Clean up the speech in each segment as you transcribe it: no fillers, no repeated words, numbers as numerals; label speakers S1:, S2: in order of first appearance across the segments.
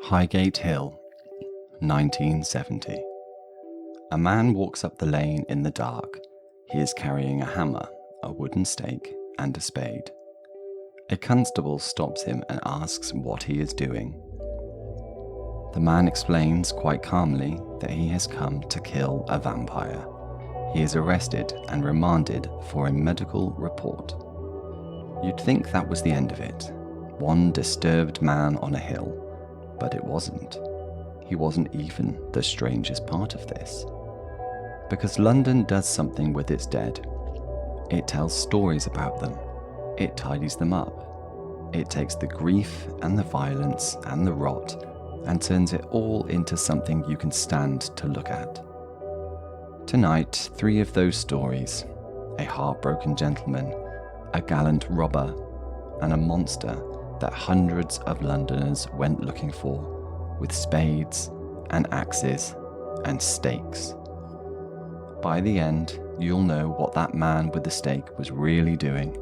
S1: Highgate Hill, 1970. A man walks up the lane in the dark. He is carrying a hammer, a wooden stake, and a spade. A constable stops him and asks what he is doing. The man explains quite calmly that he has come to kill a vampire. He is arrested and remanded for a medical report. You'd think that was the end of it. One disturbed man on a hill. But it wasn't. He wasn't even the strangest part of this. Because London does something with its dead. It tells stories about them. It tidies them up. It takes the grief and the violence and the rot and turns it all into something you can stand to look at. Tonight, 3 of those stories: a heartbroken gentleman, a gallant robber, and a monster that hundreds of Londoners went looking for, with spades and axes and stakes. By the end, you'll know what that man with the stake was really doing,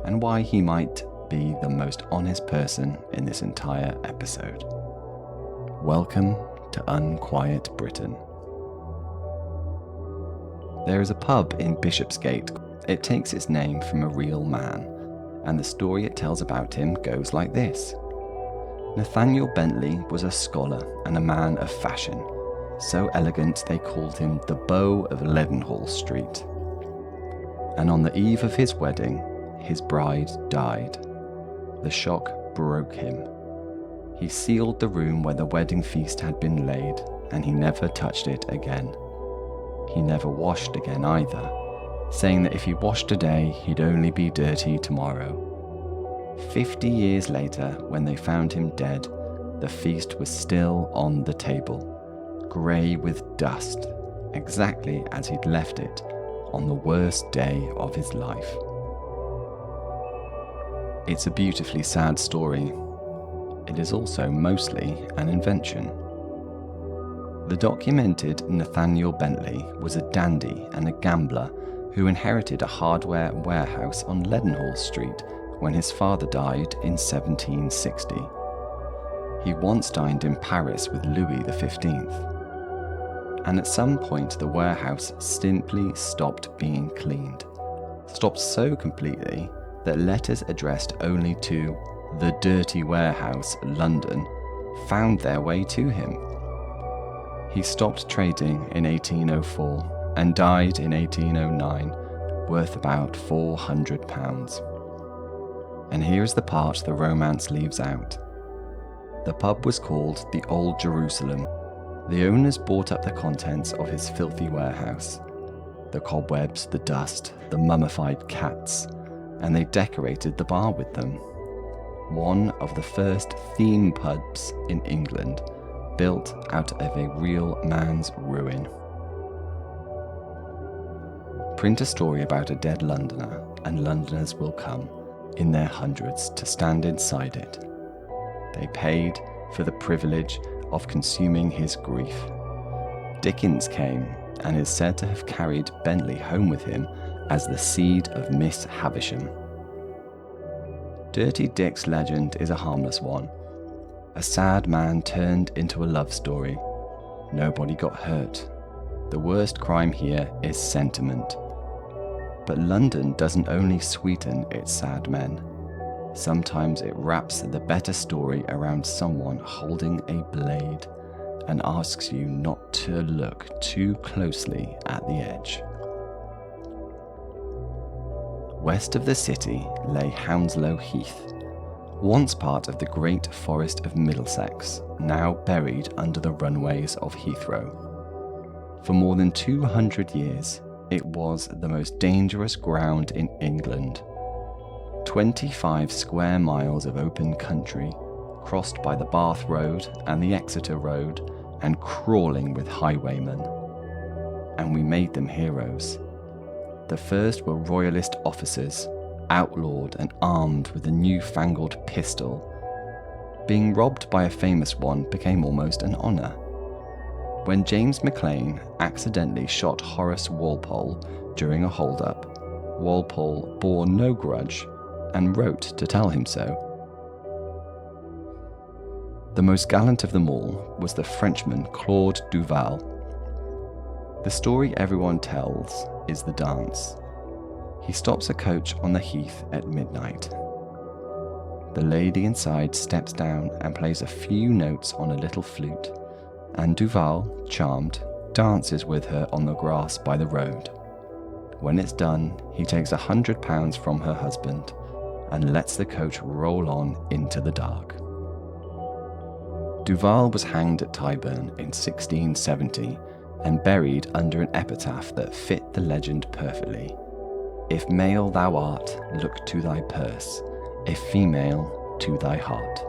S1: and why he might be the most honest person in this entire episode. Welcome to Unquiet Britain. There is a pub in Bishopsgate. It takes its name from a real man, and the story it tells about him goes like this. Nathaniel Bentley was a scholar and a man of fashion, so elegant they called him the Beau of Leadenhall Street. And on the eve of his wedding, his bride died. The shock broke him. He sealed the room where the wedding feast had been laid, and he never touched it again. He never washed again either, saying that if he washed today, he'd only be dirty tomorrow. 50 years later, when they found him dead, the feast was still on the table, grey with dust, exactly as he'd left it on the worst day of his life. It's a beautifully sad story. It is also mostly an invention. The documented Nathaniel Bentley was a dandy and a gambler who inherited a hardware warehouse on Leadenhall Street when his father died in 1760. He once dined in Paris with Louis XV. And at some point the warehouse simply stopped being cleaned. Stopped so completely that letters addressed only to the Dirty Warehouse, London, found their way to him. He stopped trading in 1804 and died in 1809, worth about £400. And here is the part the romance leaves out. The pub was called the Old Jerusalem. The owners bought up the contents of his filthy warehouse, the cobwebs, the dust, the mummified cats, and they decorated the bar with them. One of the first theme pubs in England, built out of a real man's ruin. Print a story about a dead Londoner, and Londoners will come, in their hundreds, to stand inside it. They paid for the privilege of consuming his grief. Dickens came, and is said to have carried Bentley home with him as the seed of Miss Havisham. Dirty Dick's legend is a harmless one. A sad man turned into a love story. Nobody got hurt. The worst crime here is sentiment. But London doesn't only sweeten its sad men. Sometimes it wraps the better story around someone holding a blade and asks you not to look too closely at the edge. West of the city lay Hounslow Heath, once part of the great forest of Middlesex, now buried under the runways of Heathrow. For more than 200 years, it was the most dangerous ground in England. 25 square miles of open country, crossed by the Bath Road and the Exeter Road, and crawling with highwaymen. And we made them heroes. The first were royalist officers, outlawed and armed with a newfangled pistol. Being robbed by a famous one became almost an honour. When James Maclean accidentally shot Horace Walpole during a hold-up, Walpole bore no grudge and wrote to tell him so. The most gallant of them all was the Frenchman Claude Duval. The story everyone tells is the dance. He stops a coach on the Heath at midnight. The lady inside steps down and plays a few notes on a little flute, and Duval, charmed, dances with her on the grass by the road. When it's done, he takes £100 from her husband and lets the coach roll on into the dark. Duval was hanged at Tyburn in 1670 and buried under an epitaph that fit the legend perfectly. If male thou art, look to thy purse, if female, to thy heart.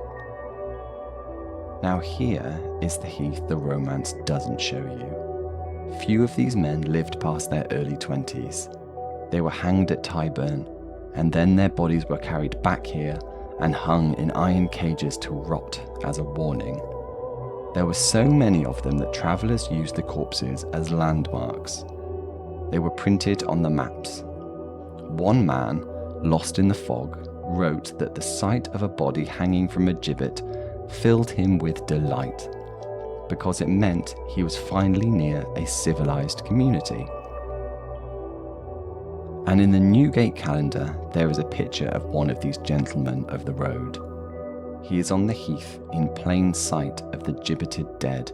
S1: Now here is the Heath the romance doesn't show you. Few of these men lived past their early 20s. They were hanged at Tyburn, and then their bodies were carried back here and hung in iron cages to rot as a warning. There were so many of them that travellers used the corpses as landmarks. They were printed on the maps. One man, lost in the fog, wrote that the sight of a body hanging from a gibbet filled him with delight, because it meant he was finally near a civilized community. And in the Newgate calendar, there is a picture of one of these gentlemen of the road. He is on the Heath in plain sight of the gibbeted dead.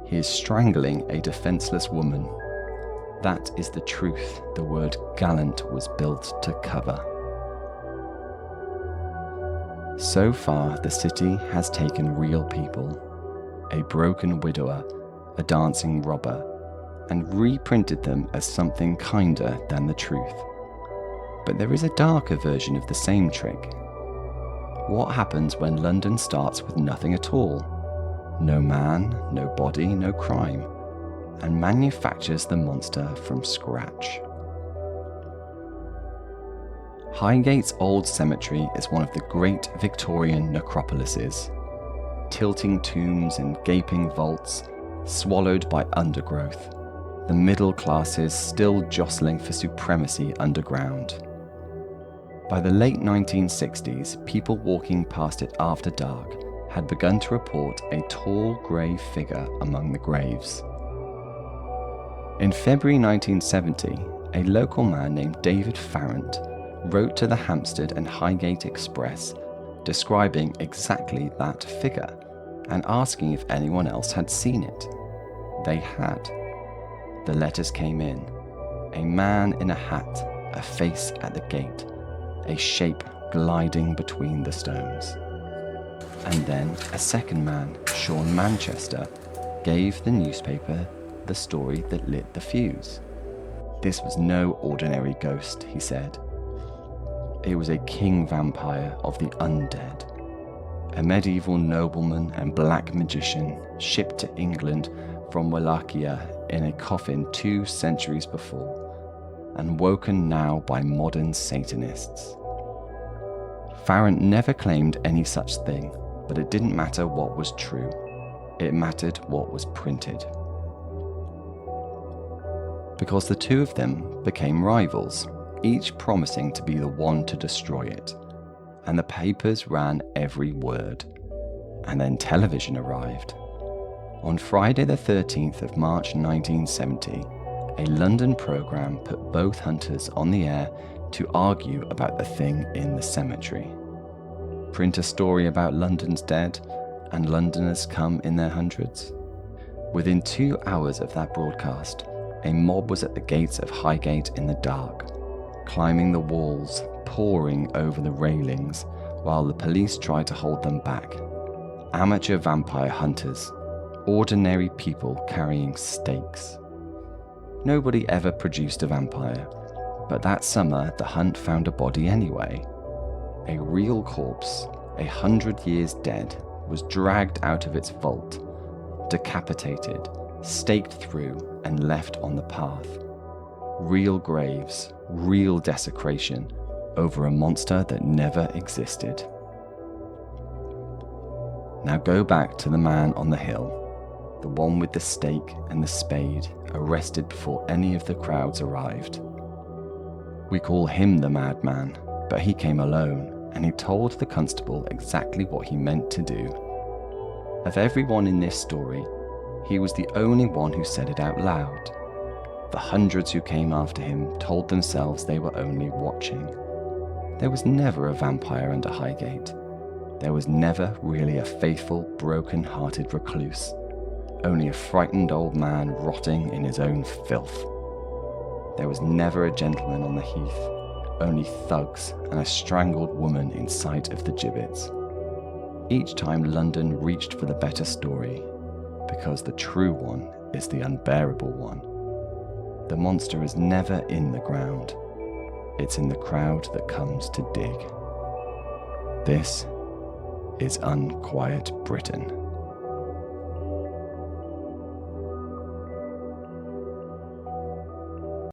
S1: He is strangling a defenceless woman. That is the truth the word gallant was built to cover. So far, the city has taken real people, a broken widower, a dancing robber, and reprinted them as something kinder than the truth. But there is a darker version of the same trick. What happens when London starts with nothing at all? No man, no body, no crime, and manufactures the monster from scratch. Highgate's old cemetery is one of the great Victorian necropolises. Tilting tombs and gaping vaults, swallowed by undergrowth, the middle classes still jostling for supremacy underground. By the late 1960s, people walking past it after dark had begun to report a tall grey figure among the graves. In February 1970, a local man named David Farrant wrote to the Hampstead and Highgate Express describing exactly that figure and asking if anyone else had seen it. They had. The letters came in. A man in a hat, a face at the gate, a shape gliding between the stones. And then a second man, Sean Manchester, gave the newspaper the story that lit the fuse. This was no ordinary ghost, he said. It was a king vampire of the undead, a medieval nobleman and black magician shipped to England from Wallachia in a coffin 2 centuries before, and woken now by modern Satanists. Farrant never claimed any such thing, but it didn't matter what was true. It mattered what was printed. Because the two of them became rivals, each promising to be the one to destroy it, and the papers ran every word. And then television arrived. On Friday the 13th of March 1970, a London programme put both hunters on the air to argue about the thing in the cemetery. Print a story about London's dead, and Londoners come in their hundreds. Within 2 hours of that broadcast, a mob was at the gates of Highgate in the dark, climbing the walls, pouring over the railings, while the police tried to hold them back. Amateur vampire hunters, ordinary people carrying stakes. Nobody ever produced a vampire, but that summer the hunt found a body anyway. A real corpse, 100 years dead, was dragged out of its vault, decapitated, staked through, and left on the path. Real graves, real desecration over a monster that never existed. Now go back to the man on the hill, the one with the stake and the spade, arrested before any of the crowds arrived. We call him the madman, but he came alone, and he told the constable exactly what he meant to do. Of everyone in this story, he was the only one who said it out loud. The hundreds who came after him told themselves they were only watching. There was never a vampire under Highgate. There was never really a faithful, broken-hearted recluse, only a frightened old man rotting in his own filth. There was never a gentleman on the Heath, only thugs and a strangled woman in sight of the gibbets. Each time London reached for the better story, because the true one is the unbearable one. The monster is never in the ground. It's in the crowd that comes to dig. This is Unquiet Britain.